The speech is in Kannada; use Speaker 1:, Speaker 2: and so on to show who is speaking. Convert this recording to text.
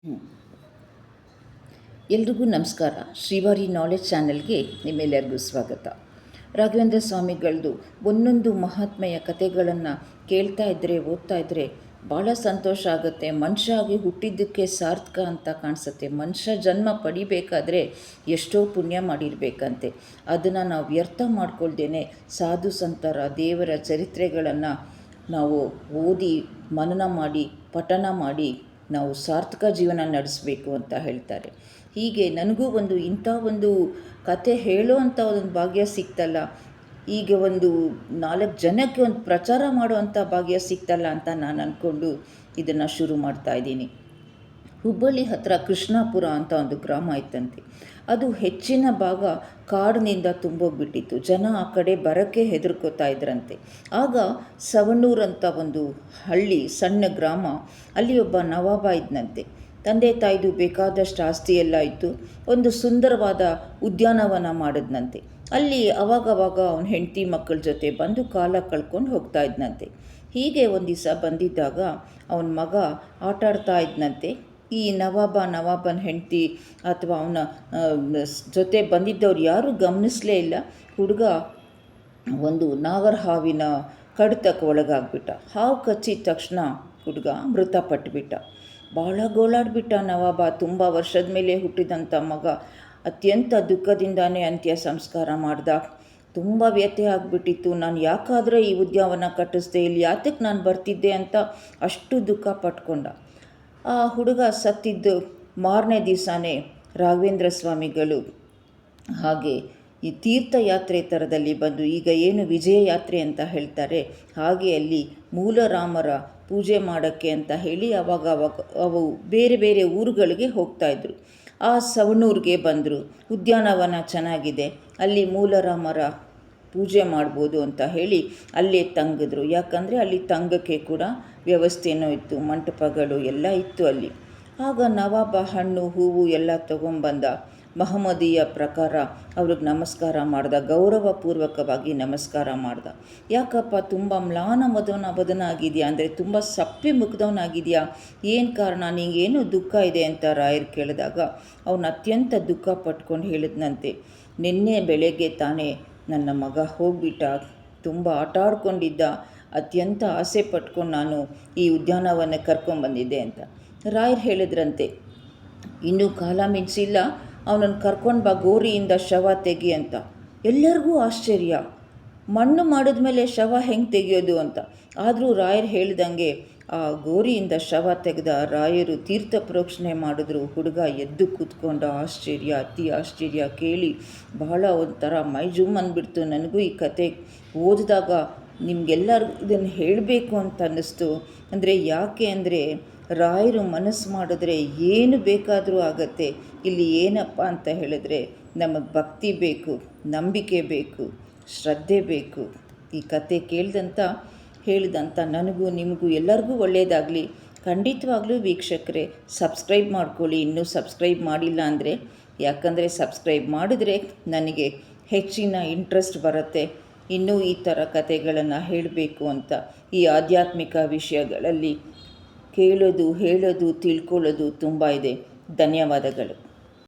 Speaker 1: ಹ್ಮ್. ಎಲ್ರಿಗೂ ನಮಸ್ಕಾರ. ಶ್ರೀವಾರಿ ನಾಲೆಜ್ ಚಾನೆಲ್ಗೆ ನಿಮ್ಮೆಲ್ಲರಿಗೂ ಸ್ವಾಗತ. ರಾಘವೇಂದ್ರ ಸ್ವಾಮಿಗಳದ್ದು ಒಂದೊಂದು ಮಹಾತ್ಮೆಯ ಕಥೆಗಳನ್ನು ಕೇಳ್ತಾ ಇದ್ದರೆ ಓದ್ತಾ ಇದ್ದರೆ ಭಾಳ ಸಂತೋಷ ಆಗುತ್ತೆ. ಮನುಷ್ಯ ಆಗಿ ಹುಟ್ಟಿದ್ದಕ್ಕೆ ಸಾರ್ಥಕ ಅಂತ ಕಾಣಿಸುತ್ತೆ. ಮನುಷ್ಯ ಜನ್ಮ ಪಡಿಬೇಕಾದ್ರೆ ಎಷ್ಟೋ ಪುಣ್ಯ ಮಾಡಿರಬೇಕಂತೆ. ಅದನ್ನು ನಾವು ವ್ಯರ್ಥ ಮಾಡ್ಕೊಳ್ದೇನೆ ಸಾಧು ಸಂತರ ದೇವರ ಚರಿತ್ರೆಗಳನ್ನು ನಾವು ಓದಿ ಮನನ ಮಾಡಿ ಪಠನ ಮಾಡಿ ನಾವು ಸಾರ್ಥಕ ಜೀವನ ನಡೆಸಬೇಕು ಅಂತ ಹೇಳ್ತಾರೆ. ಹೀಗೆ ನನಗೂ ಇಂಥ ಒಂದು ಕತೆ ಹೇಳೋ ಅಂಥ ಒಂದು ಭಾಗ್ಯ ಸಿಕ್ತಲ್ಲ, ಈಗ 4 ಜನಕ್ಕೆ ಒಂದು ಪ್ರಚಾರ ಮಾಡುವಂಥ ಭಾಗ್ಯ ಸಿಕ್ತಲ್ಲ ಅಂತ ನಾನು ಅಂದ್ಕೊಂಡು ಇದನ್ನು ಶುರು ಮಾಡ್ತಾಯಿದ್ದೀನಿ. ಹುಬ್ಬಳ್ಳಿ ಹತ್ತಿರ ಕೃಷ್ಣಾಪುರ ಅಂತ ಒಂದು ಗ್ರಾಮ ಇತ್ತಂತೆ. ಅದು ಹೆಚ್ಚಿನ ಭಾಗ ಕಾಡಿನಿಂದ ತುಂಬೋಗ್ಬಿಟ್ಟಿತ್ತು. ಜನ ಆ ಕಡೆ ಬರೋಕ್ಕೆ ಹೆದರ್ಕೋತಾ ಇದ್ರಂತೆ. ಆಗ ಸವಣೂರು ಅಂತ ಒಂದು ಹಳ್ಳಿ, ಸಣ್ಣ ಗ್ರಾಮ, ಅಲ್ಲಿ ಒಬ್ಬ ನವಾಬ ಇದ್ದಂತೆ. ತಂದೆ ತಾಯಿದು ಬೇಕಾದಷ್ಟು ಆಸ್ತಿ ಎಲ್ಲ ಇತ್ತು. ಒಂದು ಸುಂದರವಾದ ಉದ್ಯಾನವನ ಮಾಡಿದ್ನಂತೆ. ಅಲ್ಲಿ ಅವಾಗವಾಗ ಅವನ ಹೆಂಡತಿ ಮಕ್ಕಳ ಜೊತೆ ಬಂದು ಕಾಲ ಕಳ್ಕೊಂಡು ಹೋಗ್ತಾ ಇದ್ನಂತೆ. ಹೀಗೆ ಒಂದು ದಿವಸ ಬಂದಿದ್ದಾಗ ಅವನ ಮಗ ಆಟಾಡ್ತಾ ಇದ್ನಂತೆ. ಈ ನವಾಬನ ಹೆಂಡತಿ ಅಥವಾ ಅವನ ಜೊತೆ ಬಂದಿದ್ದವ್ರು ಯಾರೂ ಗಮನಿಸಲೇ ಇಲ್ಲ. ಹುಡುಗ ಒಂದು ನಾಗರ ಹಾವಿನ ಕಡಿತಕ್ಕೆ ಒಳಗಾಗ್ಬಿಟ್ಟ. ಹಾವು ಕಚ್ಚಿದ ತಕ್ಷಣ ಹುಡುಗ ಮೃತಪಟ್ಟುಬಿಟ್ಟ. ಭಾಳ ಗೋಳಾಡ್ಬಿಟ್ಟ ನವಾಬ. ತುಂಬ ವರ್ಷದ ಮೇಲೆ ಹುಟ್ಟಿದಂಥ ಮಗ ಅತ್ಯಂತ ದುಃಖದಿಂದಾನೇ ಅಂತ್ಯ ಸಂಸ್ಕಾರ ಮಾಡ್ದ. ತುಂಬ ವ್ಯಥೆ ಆಗಿಬಿಟ್ಟಿತ್ತು. ನಾನು ಯಾಕಾದರೆ ಈ ಉದ್ಯಾನವನ ಕಟ್ಟಿಸ್ದೆ, ಇಲ್ಲಿ ಯಾತಕ್ಕೆ ನಾನು ಬರ್ತಿದ್ದೆ ಅಂತ ಅಷ್ಟು ದುಃಖ ಪಟ್ಕೊಂಡ. ಆ ಹುಡುಗ ಸತ್ತಿದ್ದು ಮಾರನೇ ದಿವಸನೇ ರಾಘವೇಂದ್ರ ಸ್ವಾಮಿಗಳು ಹಾಗೆ ಈ ತೀರ್ಥಯಾತ್ರೆ ಥರದಲ್ಲಿ ಬಂದು, ಈಗ ಏನು ವಿಜಯ ಯಾತ್ರೆ ಅಂತ ಹೇಳ್ತಾರೆ ಹಾಗೆ ಅಲ್ಲಿ ಮೂಲರಾಮರ ಪೂಜೆ ಮಾಡೋಕ್ಕೆ ಅಂತ ಹೇಳಿ ಅವಾಗ ಅವು ಬೇರೆ ಬೇರೆ ಊರುಗಳಿಗೆ ಹೋಗ್ತಾಯಿದ್ರು. ಆ ಸವಣೂರಿಗೆ ಬಂದರು. ಉದ್ಯಾನವನ ಚೆನ್ನಾಗಿದೆ, ಅಲ್ಲಿ ಮೂಲರಾಮರ ಪೂಜೆ ಮಾಡ್ಬೋದು ಅಂತ ಹೇಳಿ ಅಲ್ಲೇ ತಂಗಿದ್ರು. ಯಾಕಂದರೆ ಅಲ್ಲಿ ತಂಗಕ್ಕೆ ಕೂಡ ವ್ಯವಸ್ಥೆನೂ ಇತ್ತು, ಮಂಟಪಗಳು ಎಲ್ಲ ಇತ್ತು ಅಲ್ಲಿ. ಆಗ ನವಾಬ ಹಣ್ಣು ಹೂವು ಎಲ್ಲ ತೊಗೊಂಬಂದ. ಮಹಮ್ಮದೀಯ ಪ್ರಕಾರ ಅವ್ರಿಗೆ ನಮಸ್ಕಾರ ಮಾಡ್ದ, ಗೌರವಪೂರ್ವಕವಾಗಿ ನಮಸ್ಕಾರ ಮಾಡ್ದ. ಯಾಕಪ್ಪ ತುಂಬ ಮ್ಲಾನ ಬದನಾಗಿದೆಯಾ, ಅಂದರೆ ತುಂಬ ಸಪ್ಪೆ ಮುಖದವನಾಗಿದೆಯಾ, ಏನು ಕಾರಣ, ನಿಂಗೇನು ದುಃಖ ಇದೆ ಅಂತ ರಾಯರು ಕೇಳಿದಾಗ ಅವನು ಅತ್ಯಂತ ದುಃಖ ಪಟ್ಕೊಂಡು ಹೇಳಿದ್ನಂತೆ, ನಿನ್ನೆ ಬೆಳಗ್ಗೆ ತಾನೇ ನನ್ನ ಮಗ ಹೋಗ್ಬಿಟ್ಟ, ತುಂಬ ಆಟ ಆಡ್ಕೊಂಡಿದ್ದ, ಅತ್ಯಂತ ಆಸೆ ಪಟ್ಕೊಂಡು ನಾನು ಈ ಉದ್ಯಾನವನಕ್ಕೆ ಕರ್ಕೊಂಡ್ಬಂದಿದ್ದೆ ಅಂತ. ರಾಯರು ಹೇಳಿದ್ರಂತೆ, ಇನ್ನೂ ಕಾಲ ಮಿಂಚಿಲ್ಲ, ಅವನನ್ನು ಕರ್ಕೊಂಡು ಬಾ, ಗೋರಿಯಿಂದ ಶವ ತೆಗಿ ಅಂತ. ಎಲ್ಲರಿಗೂ ಆಶ್ಚರ್ಯ, ಮಣ್ಣು ಮಾಡಿದ್ಮೇಲೆ ಶವ ಹೆಂಗೆ ತೆಗೆಯೋದು ಅಂತ. ಆದರೂ ರಾಯರು ಹೇಳ್ದಂಗೆ ಆ ಗೋರಿಯಿಂದ ಶವ ತೆಗೆದ. ರಾಯರು ತೀರ್ಥ ಪ್ರೋಕ್ಷಣೆ ಮಾಡಿದ್ರು. ಹುಡುಗ ಎದ್ದು ಕೂತ್ಕೊಂಡ. ಅತಿ ಆಶ್ಚರ್ಯ ಕೇಳಿ ಬಹಳ ಒಂಥರ ಮೈ ಜುಮ್ ಅಂದ್ಬಿಡ್ತು. ನನಗೂ ಈ ಕತೆ ಓದಿದಾಗ ನಿಮಗೆಲ್ಲರಿಗೂ ಇದನ್ನು ಹೇಳಬೇಕು ಅಂತ ಅನ್ನಿಸ್ತು. ಅಂದರೆ ಯಾಕೆ ಅಂದರೆ ರಾಯರು ಮನಸ್ಸು ಮಾಡಿದ್ರೆ ಏನು ಬೇಕಾದರೂ ಆಗತ್ತೆ. ಇಲ್ಲಿ ಏನಪ್ಪ ಅಂತ ಹೇಳಿದ್ರೆ ನಮಗೆ ಭಕ್ತಿ ಬೇಕು, ನಂಬಿಕೆ ಬೇಕು, ಶ್ರದ್ಧೆ ಬೇಕು. ಈ ಕತೆ ಹೇಳಿದಂಥ ನನಗೂ ನಿಮಗೂ ಎಲ್ಲರಿಗೂ ಒಳ್ಳೆಯದಾಗಲಿ. ಖಂಡಿತವಾಗ್ಲೂ ವೀಕ್ಷಕರೇ ಸಬ್ಸ್ಕ್ರೈಬ್ ಮಾಡ್ಕೊಳ್ಳಿ, ಇನ್ನೂ ಸಬ್ಸ್ಕ್ರೈಬ್ ಮಾಡಿಲ್ಲ ಅಂದರೆ. ಯಾಕಂದರೆ ಸಬ್ಸ್ಕ್ರೈಬ್ ಮಾಡಿದ್ರೆ ನನಗೆ ಹೆಚ್ಚಿನ ಇಂಟ್ರೆಸ್ಟ್ ಬರುತ್ತೆ, ಇನ್ನೂ ಈ ಥರ ಕತೆಗಳನ್ನು ಹೇಳಬೇಕು ಅಂತ. ಈ ಆಧ್ಯಾತ್ಮಿಕ ವಿಷಯಗಳಲ್ಲಿ ಕೇಳೋದು, ಹೇಳೋದು, ತಿಳ್ಕೊಳ್ಳೋದು ತುಂಬ ಇದೆ. ಧನ್ಯವಾದಗಳು.